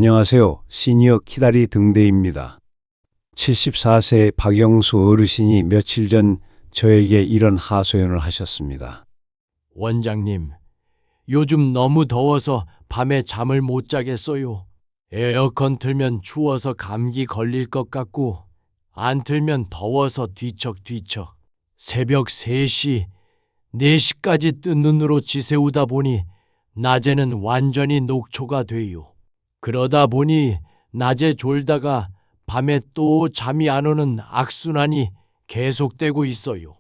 안녕하세요. 시니어 키다리 등대입니다. 74세 박영수 어르신이 며칠 전 저에게 이런 하소연을 하셨습니다. 원장님, 요즘 너무 더워서 밤에 잠을 못 자겠어요. 에어컨 틀면 추워서 감기 걸릴 것 같고, 안 틀면 더워서 뒤척뒤척. 새벽 3시, 4시까지 뜬 눈으로 지새우다 보니 낮에는 완전히 녹초가 돼요. 그러다 보니 낮에 졸다가 밤에 또 잠이 안 오는 악순환이 계속되고 있어요.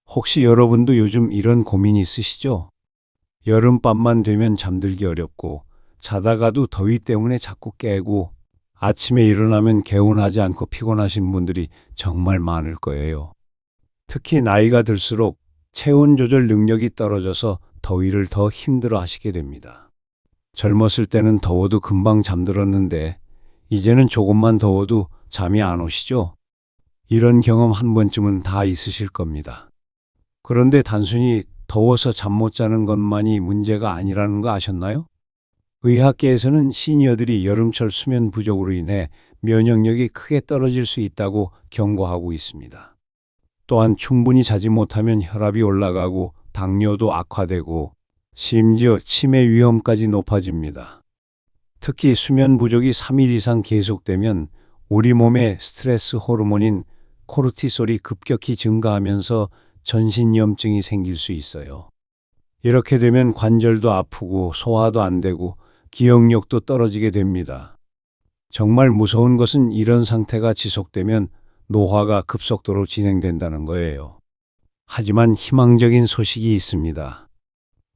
혹시 여러분도 요즘 이런 고민 있으시죠? 여름밤만 되면 잠들기 어렵고 자다가도 더위 때문에 자꾸 깨고 아침에 일어나면 개운하지 않고 피곤하신 분들이 정말 많을 거예요. 특히 나이가 들수록 체온 조절 능력이 떨어져서 더위를 더 힘들어 하시게 됩니다. 젊었을 때는 더워도 금방 잠들었는데 이제는 조금만 더워도 잠이 안 오시죠? 이런 경험 한 번쯤은 다 있으실 겁니다. 그런데 단순히 더워서 잠 못 자는 것만이 문제가 아니라는 거 아셨나요? 의학계에서는 시니어들이 여름철 수면 부족으로 인해 면역력이 크게 떨어질 수 있다고 경고하고 있습니다. 또한 충분히 자지 못하면 혈압이 올라가고 당뇨도 악화되고 심지어 치매 위험까지 높아집니다. 특히 수면 부족이 3일 이상 계속되면 우리 몸의 스트레스 호르몬인 코르티솔이 급격히 증가하면서 전신염증이 생길 수 있어요. 이렇게 되면 관절도 아프고 소화도 안 되고 기억력도 떨어지게 됩니다. 정말 무서운 것은 이런 상태가 지속되면 노화가 급속도로 진행된다는 거예요. 하지만 희망적인 소식이 있습니다.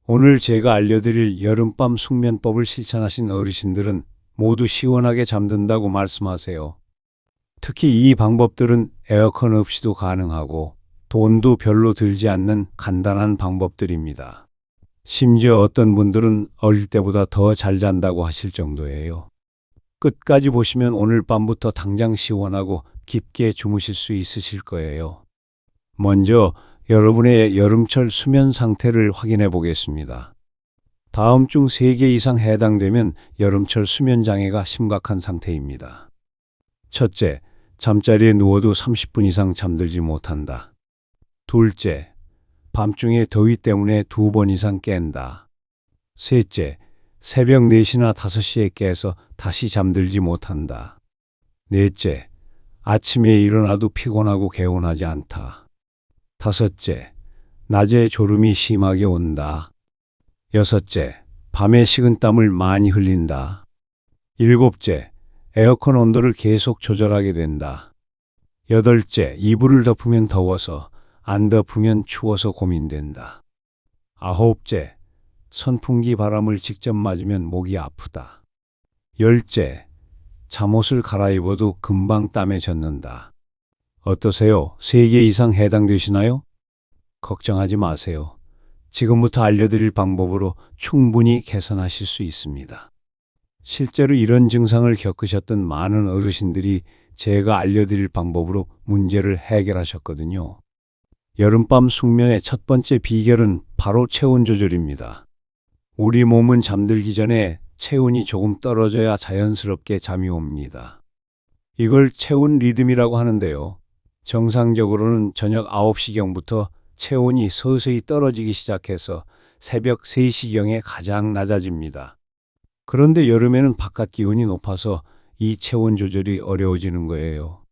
오늘 제가 알려드릴 여름밤 숙면법을 실천하신 어르신들은 모두 시원하게 잠든다고 말씀하세요. 특히 이 방법들은 에어컨 없이도 가능하고 돈도 별로 들지 않는 간단한 방법들입니다. 심지어 어떤 분들은 어릴 때보다 더 잘 잔다고 하실 정도예요. 끝까지 보시면 오늘 밤부터 당장 시원하고 깊게 주무실 수 있으실 거예요. 먼저 여러분의 여름철 수면 상태를 확인해 보겠습니다. 다음 중 3개 이상 해당되면 여름철 수면 장애가 심각한 상태입니다. 첫째, 잠자리에 누워도 30분 이상 잠들지 못한다. 둘째, 밤중에 더위 때문에 2번 이상 깬다. 셋째, 새벽 4시나 5시에 깨서 다시 잠들지 못한다. 넷째, 아침에 일어나도 피곤하고 개운하지 않다. 다섯째, 낮에 졸음이 심하게 온다. 여섯째, 밤에 식은땀을 많이 흘린다. 일곱째, 에어컨 온도를 계속 조절하게 된다. 여덟째, 이불을 덮으면 더워서 안 덮으면 추워서 고민된다. 아홉째, 선풍기 바람을 직접 맞으면 목이 아프다. 열째, 잠옷을 갈아입어도 금방 땀에 젖는다. 어떠세요? 3개 이상 해당되시나요? 걱정하지 마세요. 지금부터 알려드릴 방법으로 충분히 개선하실 수 있습니다. 실제로 이런 증상을 겪으셨던 많은 어르신들이 제가 알려드릴 방법으로 문제를 해결하셨거든요. 여름밤 숙면의 첫 번째 비결은 바로 체온 조절입니다. 우리 몸은 잠들기 전에 체온이 조금 떨어져야 자연스럽게 잠이 옵니다. 이걸 체온 리듬이라고 하는데요. 정상적으로는 저녁 9시경부터 체온이 서서히 떨어지기 시작해서 새벽 3시경에 가장 낮아집니다. 그런데 여름에는 바깥 기온이 높아서 이 체온 조절이 어려워지는 거예요.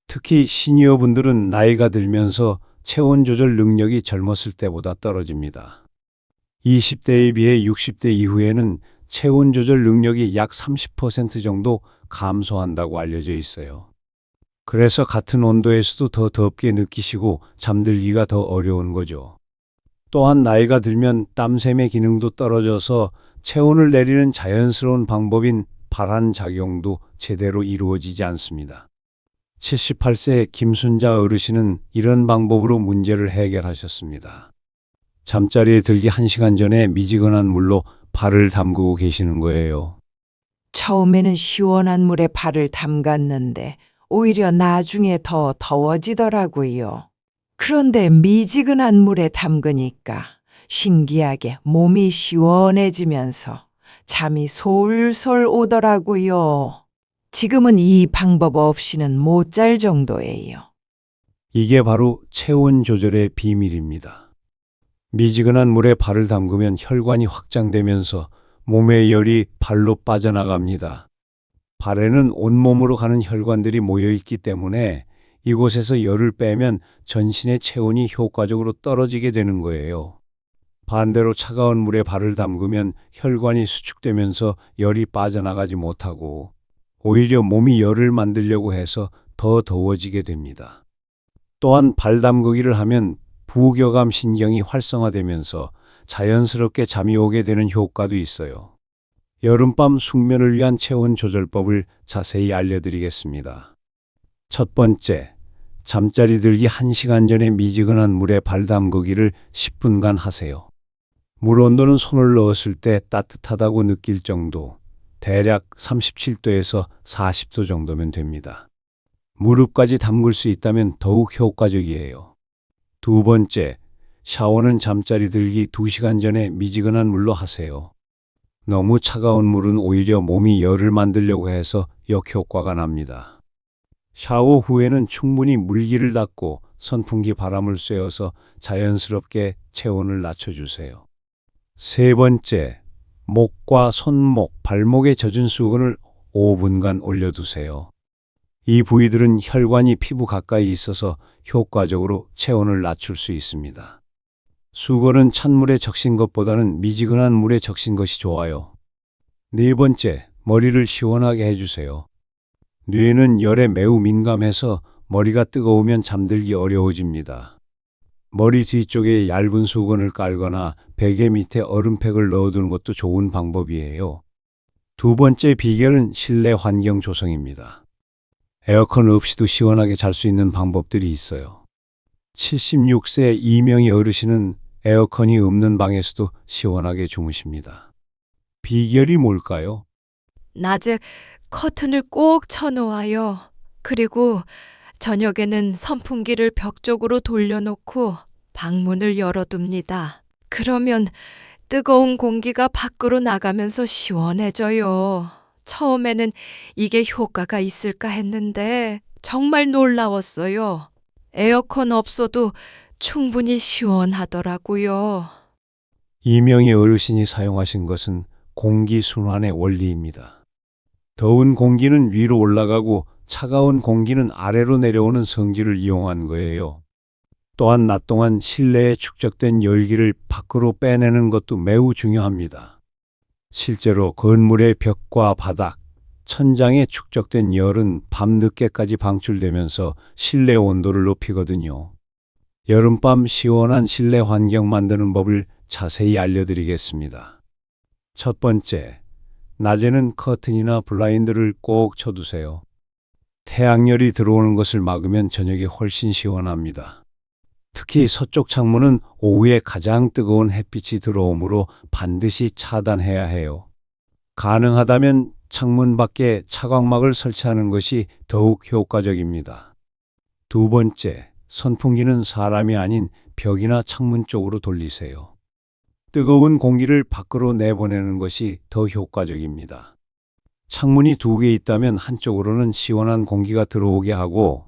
특히 시니어분들은 나이가 들면서 체온 조절 능력이 젊었을 때보다 떨어집니다. 20대에 비해 60대 이후에는 체온 조절 능력이 약 30% 정도 감소한다고 알려져 있어요. 그래서 같은 온도에서도 더 덥게 느끼시고 잠들기가 더 어려운 거죠. 또한 나이가 들면 땀샘의 기능도 떨어져서 체온을 내리는 자연스러운 방법인 발한 작용도 제대로 이루어지지 않습니다. 78세 김순자 어르신은 이런 방법으로 문제를 해결하셨습니다. 잠자리에 들기 1시간 전에 미지근한 물로 발을 담그고 계시는 거예요. 처음에는 시원한 물에 발을 담갔는데 오히려 나중에 더 더워지더라고요. 그런데 미지근한 물에 담그니까 신기하게 몸이 시원해지면서 잠이 솔솔 오더라고요. 지금은 이 방법 없이는 못 잘 정도예요. 이게 바로 체온 조절의 비밀입니다. 미지근한 물에 발을 담그면 혈관이 확장되면서 몸의 열이 발로 빠져나갑니다. 발에는 온몸으로 가는 혈관들이 모여 있기 때문에 이곳에서 열을 빼면 전신의 체온이 효과적으로 떨어지게 되는 거예요. 반대로 차가운 물에 발을 담그면 혈관이 수축되면서 열이 빠져나가지 못하고 오히려 몸이 열을 만들려고 해서 더 더워지게 됩니다. 또한 발 담그기를 하면 부교감 신경이 활성화되면서 자연스럽게 잠이 오게 되는 효과도 있어요. 여름밤 숙면을 위한 체온 조절법을 자세히 알려드리겠습니다. 첫 번째, 잠자리 들기 1시간 전에 미지근한 물에 발 담그기를 10분간 하세요. 물 온도는 손을 넣었을 때 따뜻하다고 느낄 정도, 대략 37도에서 40도 정도면 됩니다. 무릎까지 담글 수 있다면 더욱 효과적이에요. 두 번째, 샤워는 잠자리 들기 2시간 전에 미지근한 물로 하세요. 너무 차가운 물은 오히려 몸이 열을 만들려고 해서 역효과가 납니다. 샤워 후에는 충분히 물기를 닦고 선풍기 바람을 쐬어서 자연스럽게 체온을 낮춰주세요. 세 번째, 목과 손목, 발목에 젖은 수건을 5분간 올려두세요. 이 부위들은 혈관이 피부 가까이 있어서 효과적으로 체온을 낮출 수 있습니다. 수건은 찬물에 적신 것보다는 미지근한 물에 적신 것이 좋아요. 네 번째, 머리를 시원하게 해주세요. 뇌는 열에 매우 민감해서 머리가 뜨거우면 잠들기 어려워집니다. 머리 뒤쪽에 얇은 수건을 깔거나 베개 밑에 얼음팩을 넣어두는 것도 좋은 방법이에요. 두 번째 비결은 실내 환경 조성입니다. 에어컨 없이도 시원하게 잘 수 있는 방법들이 있어요. 76세 이명희 어르신은 에어컨이 없는 방에서도 시원하게 주무십니다. 비결이 뭘까요? 낮에 커튼을 꼭 쳐놓아요. 그리고 저녁에는 선풍기를 벽 쪽으로 돌려놓고 방문을 열어둡니다. 그러면 뜨거운 공기가 밖으로 나가면서 시원해져요. 처음에는 이게 효과가 있을까 했는데 정말 놀라웠어요. 에어컨 없어도 충분히 시원하더라고요. 이명희 어르신이 사용하신 것은 공기순환의 원리입니다. 더운 공기는 위로 올라가고 차가운 공기는 아래로 내려오는 성질을 이용한 거예요. 또한 낮 동안 실내에 축적된 열기를 밖으로 빼내는 것도 매우 중요합니다. 실제로 건물의 벽과 바닥, 천장에 축적된 열은 밤늦게까지 방출되면서 실내 온도를 높이거든요. 여름밤 시원한 실내 환경 만드는 법을 자세히 알려드리겠습니다. 첫 번째, 낮에는 커튼이나 블라인드를 꼭 쳐두세요. 태양열이 들어오는 것을 막으면 저녁이 훨씬 시원합니다. 특히 서쪽 창문은 오후에 가장 뜨거운 햇빛이 들어오므로 반드시 차단해야 해요. 가능하다면 창문 밖에 차광막을 설치하는 것이 더욱 효과적입니다. 두 번째, 선풍기는 사람이 아닌 벽이나 창문 쪽으로 돌리세요. 뜨거운 공기를 밖으로 내보내는 것이 더 효과적입니다. 창문이 2개 있다면 한쪽으로는 시원한 공기가 들어오게 하고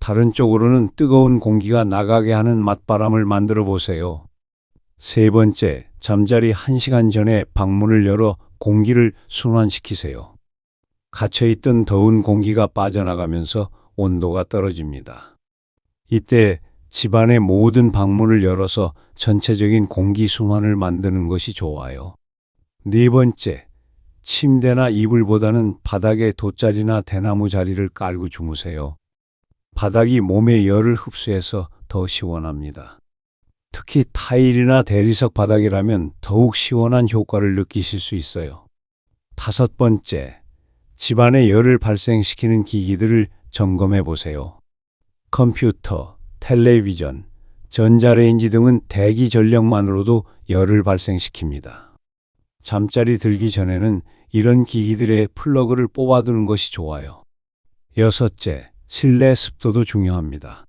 다른 쪽으로는 뜨거운 공기가 나가게 하는 맞바람을 만들어 보세요. 세 번째, 잠자리 1시간 전에 방문을 열어 공기를 순환시키세요. 갇혀있던 더운 공기가 빠져나가면서 온도가 떨어집니다. 이때 집안의 모든 방문을 열어서 전체적인 공기 순환을 만드는 것이 좋아요. 네 번째, 침대나 이불보다는 바닥에 돗자리나 대나무 자리를 깔고 주무세요. 바닥이 몸의 열을 흡수해서 더 시원합니다. 특히 타일이나 대리석 바닥이라면 더욱 시원한 효과를 느끼실 수 있어요. 다섯 번째, 집안에 열을 발생시키는 기기들을 점검해 보세요. 컴퓨터, 텔레비전, 전자레인지 등은 대기 전력만으로도 열을 발생시킵니다. 잠자리 들기 전에는 이런 기기들의 플러그를 뽑아두는 것이 좋아요. 여섯째, 실내 습도도 중요합니다.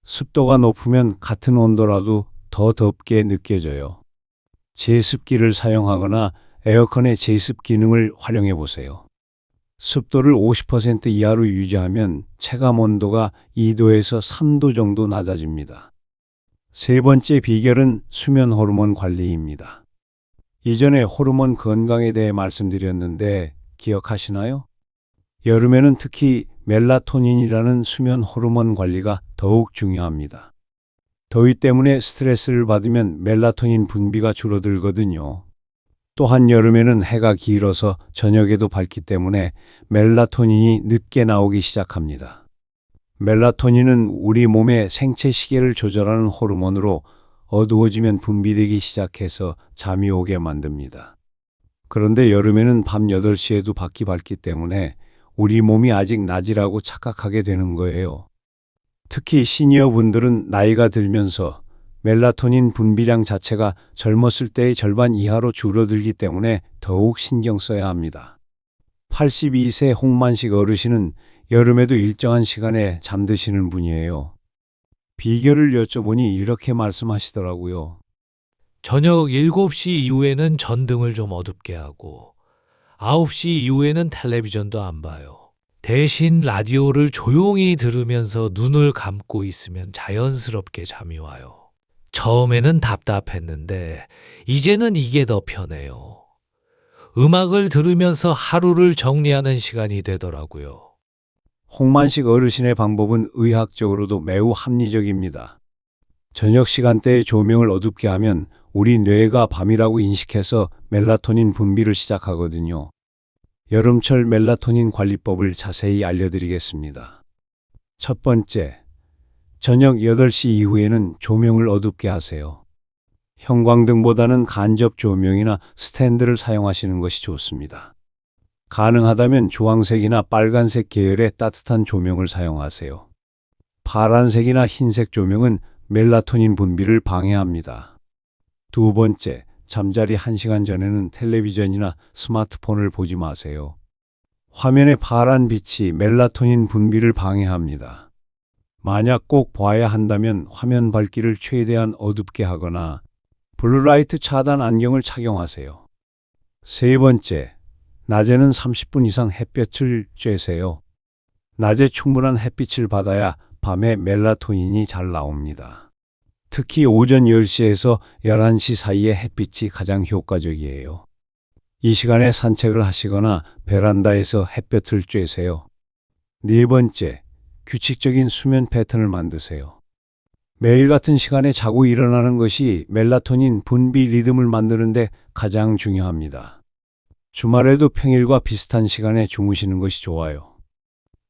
습도가 높으면 같은 온도라도 더 덥게 느껴져요. 제습기를 사용하거나 에어컨의 제습 기능을 활용해 보세요. 습도를 50% 이하로 유지하면 체감 온도가 2도에서 3도 정도 낮아집니다. 세 번째 비결은 수면 호르몬 관리입니다. 이전에 호르몬 건강에 대해 말씀드렸는데 기억하시나요? 여름에는 특히 멜라토닌이라는 수면 호르몬 관리가 더욱 중요합니다. 더위 때문에 스트레스를 받으면 멜라토닌 분비가 줄어들거든요. 또한 여름에는 해가 길어서 저녁에도 밝기 때문에 멜라토닌이 늦게 나오기 시작합니다. 멜라토닌은 우리 몸의 생체 시계를 조절하는 호르몬으로 어두워지면 분비되기 시작해서 잠이 오게 만듭니다. 그런데 여름에는 밤 8시에도 밖이 밝기 때문에 우리 몸이 아직 낮이라고 착각하게 되는 거예요. 특히 시니어분들은 나이가 들면서 멜라토닌 분비량 자체가 젊었을 때의 절반 이하로 줄어들기 때문에 더욱 신경 써야 합니다. 82세 홍만식 어르신은 여름에도 일정한 시간에 잠드시는 분이에요. 비결을 여쭤보니 이렇게 말씀하시더라고요. 저녁 7시 이후에는 전등을 좀 어둡게 하고 9시 이후에는 텔레비전도 안 봐요. 대신 라디오를 조용히 들으면서 눈을 감고 있으면 자연스럽게 잠이 와요. 처음에는 답답했는데 이제는 이게 더 편해요. 음악을 들으면서 하루를 정리하는 시간이 되더라고요. 홍만식 어르신의 방법은 의학적으로도 매우 합리적입니다. 저녁 시간대에 조명을 어둡게 하면 우리 뇌가 밤이라고 인식해서 멜라토닌 분비를 시작하거든요. 여름철 멜라토닌 관리법을 자세히 알려드리겠습니다. 첫 번째, 저녁 8시 이후에는 조명을 어둡게 하세요. 형광등보다는 간접 조명이나 스탠드를 사용하시는 것이 좋습니다. 가능하다면 주황색이나 빨간색 계열의 따뜻한 조명을 사용하세요. 파란색이나 흰색 조명은 멜라토닌 분비를 방해합니다. 두 번째, 잠자리 1시간 전에는 텔레비전이나 스마트폰을 보지 마세요. 화면의 파란 빛이 멜라토닌 분비를 방해합니다. 만약 꼭 봐야 한다면 화면 밝기를 최대한 어둡게 하거나 블루라이트 차단 안경을 착용하세요. 세 번째, 낮에는 30분 이상 햇볕을 쬐세요. 낮에 충분한 햇빛을 받아야 밤에 멜라토닌이 잘 나옵니다. 특히 오전 10시에서 11시 사이에 햇빛이 가장 효과적이에요. 이 시간에 산책을 하시거나 베란다에서 햇볕을 쬐세요. 네 번째, 규칙적인 수면 패턴을 만드세요. 매일 같은 시간에 자고 일어나는 것이 멜라토닌 분비 리듬을 만드는데 가장 중요합니다. 주말에도 평일과 비슷한 시간에 주무시는 것이 좋아요.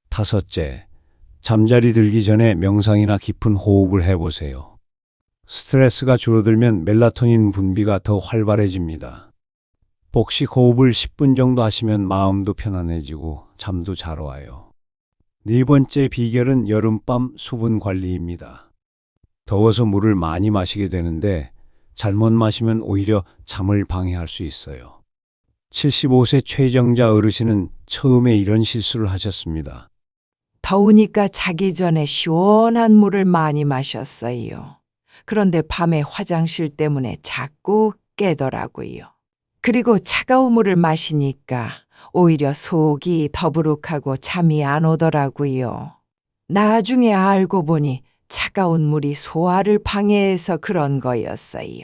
다섯째, 잠자리 들기 전에 명상이나 깊은 호흡을 해보세요. 스트레스가 줄어들면 멜라토닌 분비가 더 활발해집니다. 복식 호흡을 10분 정도 하시면 마음도 편안해지고 잠도 잘 와요. 네 번째 비결은 여름밤 수분 관리입니다. 더워서 물을 많이 마시게 되는데 잘못 마시면 오히려 잠을 방해할 수 있어요. 75세 최정자 어르신은 처음에 이런 실수를 하셨습니다. 더우니까 자기 전에 시원한 물을 많이 마셨어요. 그런데 밤에 화장실 때문에 자꾸 깨더라고요. 그리고 차가운 물을 마시니까 오히려 속이 더부룩하고 잠이 안 오더라고요. 나중에 알고 보니 차가운 물이 소화를 방해해서 그런 거였어요.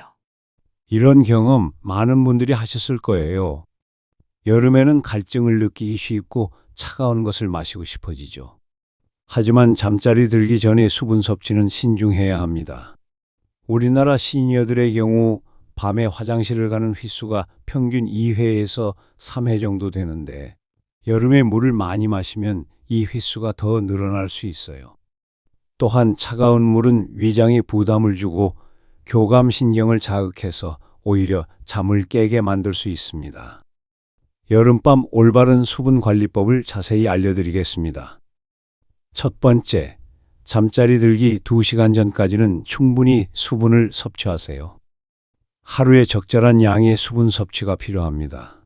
이런 경험 많은 분들이 하셨을 거예요. 여름에는 갈증을 느끼기 쉽고 차가운 것을 마시고 싶어지죠. 하지만 잠자리 들기 전에 수분 섭취는 신중해야 합니다. 우리나라 시니어들의 경우 밤에 화장실을 가는 횟수가 평균 2회에서 3회 정도 되는데 여름에 물을 많이 마시면 이 횟수가 더 늘어날 수 있어요. 또한 차가운 물은 위장에 부담을 주고 교감신경을 자극해서 오히려 잠을 깨게 만들 수 있습니다. 여름밤 올바른 수분 관리법을 자세히 알려드리겠습니다. 첫 번째, 잠자리 들기 2시간 전까지는 충분히 수분을 섭취하세요. 하루에 적절한 양의 수분 섭취가 필요합니다.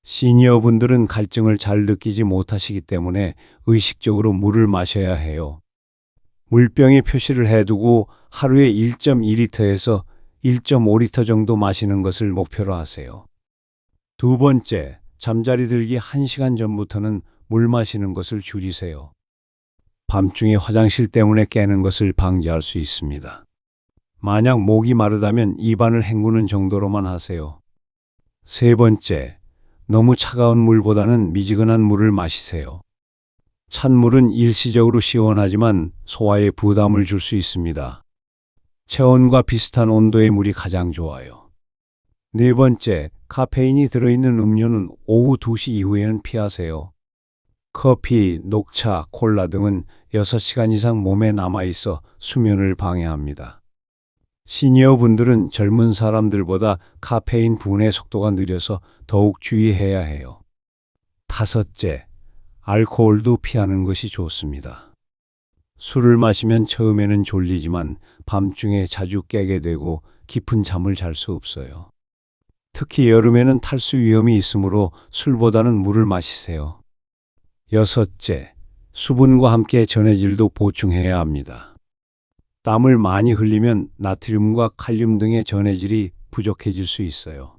시니어분들은 갈증을 잘 느끼지 못하시기 때문에 의식적으로 물을 마셔야 해요. 물병에 표시를 해두고 하루에 1.2리터에서 1.5리터 정도 마시는 것을 목표로 하세요. 두 번째, 잠자리 들기 1시간 전부터는 물 마시는 것을 줄이세요. 밤중에 화장실 때문에 깨는 것을 방지할 수 있습니다. 만약 목이 마르다면 입안을 헹구는 정도로만 하세요. 세 번째, 너무 차가운 물보다는 미지근한 물을 마시세요. 찬물은 일시적으로 시원하지만 소화에 부담을 줄 수 있습니다. 체온과 비슷한 온도의 물이 가장 좋아요. 네 번째, 카페인이 들어있는 음료는 오후 2시 이후에는 피하세요. 커피, 녹차, 콜라 등은 6시간 이상 몸에 남아있어 수면을 방해합니다. 시니어분들은 젊은 사람들보다 카페인 분해 속도가 느려서 더욱 주의해야 해요. 다섯째, 알코올도 피하는 것이 좋습니다. 술을 마시면 처음에는 졸리지만 밤중에 자주 깨게 되고 깊은 잠을 잘 수 없어요. 특히 여름에는 탈수 위험이 있으므로 술보다는 물을 마시세요. 여섯째, 수분과 함께 전해질도 보충해야 합니다. 땀을 많이 흘리면 나트륨과 칼륨 등의 전해질이 부족해질 수 있어요.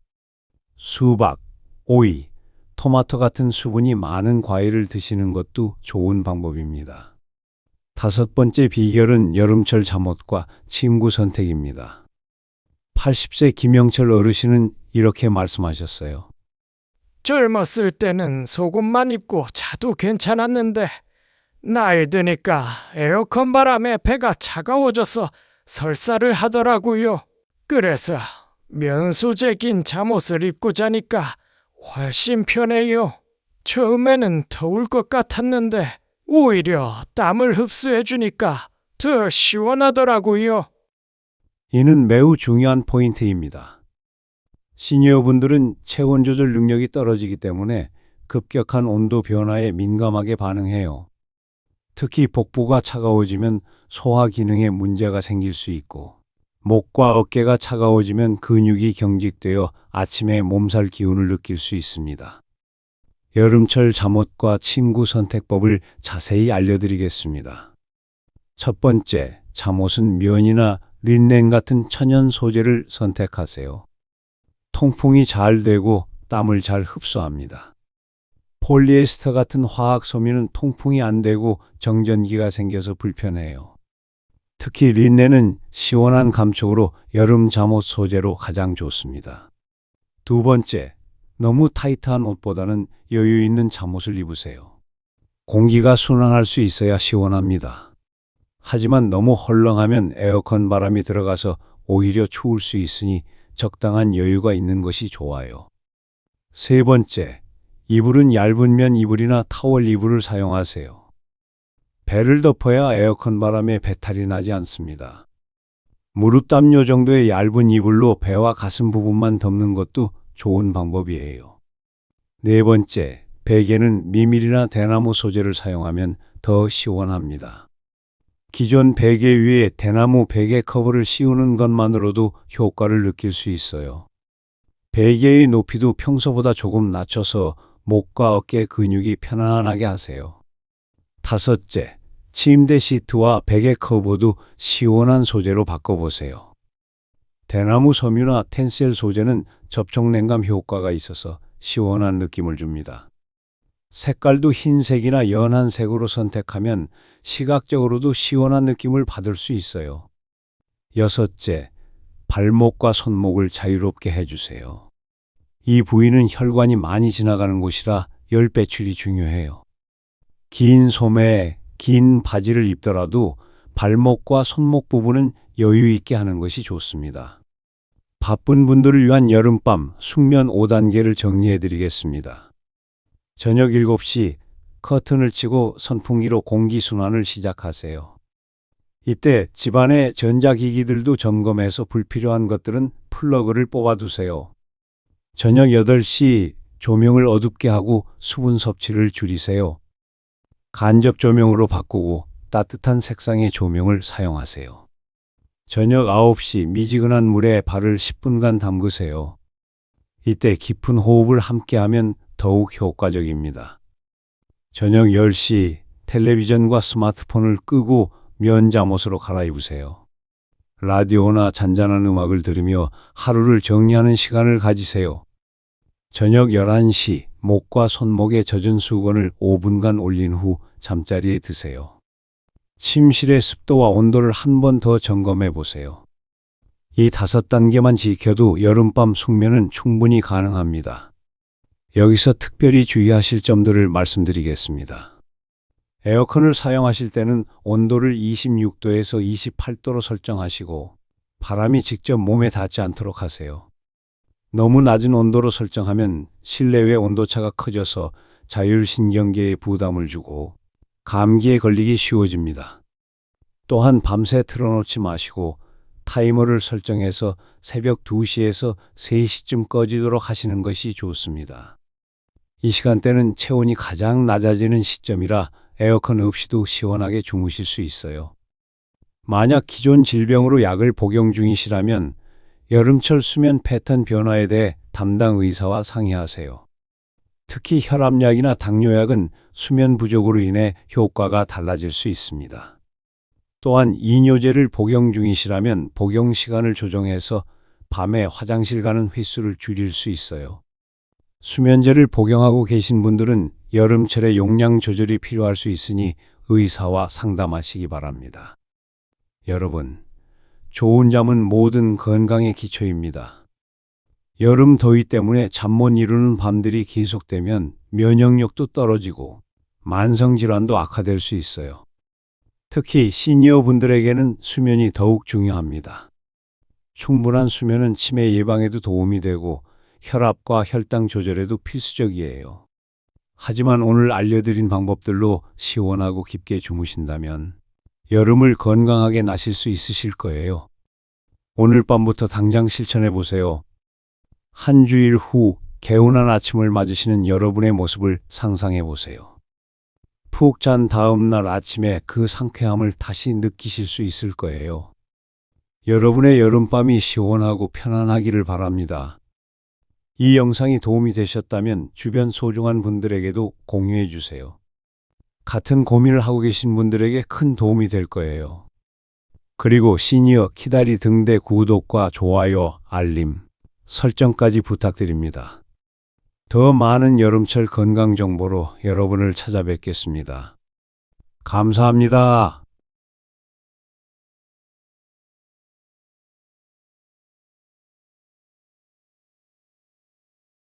수박, 오이, 토마토 같은 수분이 많은 과일을 드시는 것도 좋은 방법입니다. 다섯 번째 비결은 여름철 잠옷과 침구 선택입니다. 80세 김영철 어르신은 이렇게 말씀하셨어요. 젊었을 때는 속옷만 입고 자도 괜찮았는데 나이 드니까 에어컨 바람에 배가 차가워져서 설사를 하더라고요. 그래서 면 소재 긴 잠옷을 입고 자니까 훨씬 편해요. 처음에는 더울 것 같았는데 오히려 땀을 흡수해 주니까 더 시원하더라고요. 이는 매우 중요한 포인트입니다. 시니어분들은 체온 조절 능력이 떨어지기 때문에 급격한 온도 변화에 민감하게 반응해요. 특히 복부가 차가워지면 소화 기능에 문제가 생길 수 있고, 목과 어깨가 차가워지면 근육이 경직되어 아침에 몸살 기운을 느낄 수 있습니다. 여름철 잠옷과 침구 선택법을 자세히 알려드리겠습니다. 첫 번째, 잠옷은 면이나 린넨 같은 천연 소재를 선택하세요. 통풍이 잘 되고 땀을 잘 흡수합니다. 폴리에스터 같은 화학 섬유는 통풍이 안 되고 정전기가 생겨서 불편해요. 특히 린넨은 시원한 감촉으로 여름 잠옷 소재로 가장 좋습니다. 두 번째, 너무 타이트한 옷보다는 여유 있는 잠옷을 입으세요. 공기가 순환할 수 있어야 시원합니다. 하지만 너무 헐렁하면 에어컨 바람이 들어가서 오히려 추울 수 있으니 적당한 여유가 있는 것이 좋아요. 세 번째, 이불은 얇은 면 이불이나 타월 이불을 사용하세요. 배를 덮어야 에어컨 바람에 배탈이 나지 않습니다. 무릎 담요 정도의 얇은 이불로 배와 가슴 부분만 덮는 것도 좋은 방법이에요. 네 번째, 베개는 미밀이나 대나무 소재를 사용하면 더 시원합니다. 기존 베개 위에 대나무 베개 커버를 씌우는 것만으로도 효과를 느낄 수 있어요. 베개의 높이도 평소보다 조금 낮춰서 목과 어깨 근육이 편안하게 하세요. 다섯째, 침대 시트와 베개 커버도 시원한 소재로 바꿔보세요. 대나무 섬유나 텐셀 소재는 접촉 냉감 효과가 있어서 시원한 느낌을 줍니다. 색깔도 흰색이나 연한 색으로 선택하면 시각적으로도 시원한 느낌을 받을 수 있어요. 여섯째, 발목과 손목을 자유롭게 해주세요. 이 부위는 혈관이 많이 지나가는 곳이라 열 배출이 중요해요. 긴 소매에 긴 바지를 입더라도 발목과 손목 부분은 여유 있게 하는 것이 좋습니다. 바쁜 분들을 위한 여름밤 숙면 5단계를 정리해 드리겠습니다. 저녁 7시 커튼을 치고 선풍기로 공기순환을 시작하세요. 이때 집안의 전자기기들도 점검해서 불필요한 것들은 플러그를 뽑아두세요. 저녁 8시 조명을 어둡게 하고 수분 섭취를 줄이세요. 간접 조명으로 바꾸고 따뜻한 색상의 조명을 사용하세요. 저녁 9시 미지근한 물에 발을 10분간 담그세요. 이때 깊은 호흡을 함께하면 더욱 효과적입니다. 저녁 10시 텔레비전과 스마트폰을 끄고 면 잠옷으로 갈아입으세요. 라디오나 잔잔한 음악을 들으며 하루를 정리하는 시간을 가지세요. 저녁 11시 목과 손목에 젖은 수건을 5분간 올린 후 잠자리에 드세요. 침실의 습도와 온도를 한 번 더 점검해 보세요. 이 5단계만 지켜도 여름밤 숙면은 충분히 가능합니다. 여기서 특별히 주의하실 점들을 말씀드리겠습니다. 에어컨을 사용하실 때는 온도를 26도에서 28도로 설정하시고 바람이 직접 몸에 닿지 않도록 하세요. 너무 낮은 온도로 설정하면 실내외 온도차가 커져서 자율신경계에 부담을 주고 감기에 걸리기 쉬워집니다. 또한 밤새 틀어놓지 마시고 타이머를 설정해서 새벽 2시에서 3시쯤 꺼지도록 하시는 것이 좋습니다. 이 시간대는 체온이 가장 낮아지는 시점이라 에어컨 없이도 시원하게 주무실 수 있어요. 만약 기존 질병으로 약을 복용 중이시라면 여름철 수면 패턴 변화에 대해 담당 의사와 상의하세요. 특히 혈압약이나 당뇨약은 수면 부족으로 인해 효과가 달라질 수 있습니다. 또한 이뇨제를 복용 중이시라면 복용 시간을 조정해서 밤에 화장실 가는 횟수를 줄일 수 있어요. 수면제를 복용하고 계신 분들은 여름철에 용량 조절이 필요할 수 있으니 의사와 상담하시기 바랍니다. 여러분, 좋은 잠은 모든 건강의 기초입니다. 여름 더위 때문에 잠 못 이루는 밤들이 계속되면 면역력도 떨어지고 만성질환도 악화될 수 있어요. 특히 시니어 분들에게는 수면이 더욱 중요합니다. 충분한 수면은 치매 예방에도 도움이 되고 혈압과 혈당 조절에도 필수적이에요. 하지만 오늘 알려드린 방법들로 시원하고 깊게 주무신다면 여름을 건강하게 나실 수 있으실 거예요. 오늘 밤부터 당장 실천해 보세요. 한 주일 후 개운한 아침을 맞으시는 여러분의 모습을 상상해 보세요. 푹 잔 다음 날 아침에 그 상쾌함을 다시 느끼실 수 있을 거예요. 여러분의 여름밤이 시원하고 편안하기를 바랍니다. 이 영상이 도움이 되셨다면 주변 소중한 분들에게도 공유해 주세요. 같은 고민을 하고 계신 분들에게 큰 도움이 될 거예요. 그리고 시니어 키다리 등대 구독과 좋아요, 알림, 설정까지 부탁드립니다. 더 많은 여름철 건강 정보로 여러분을 찾아뵙겠습니다. 감사합니다.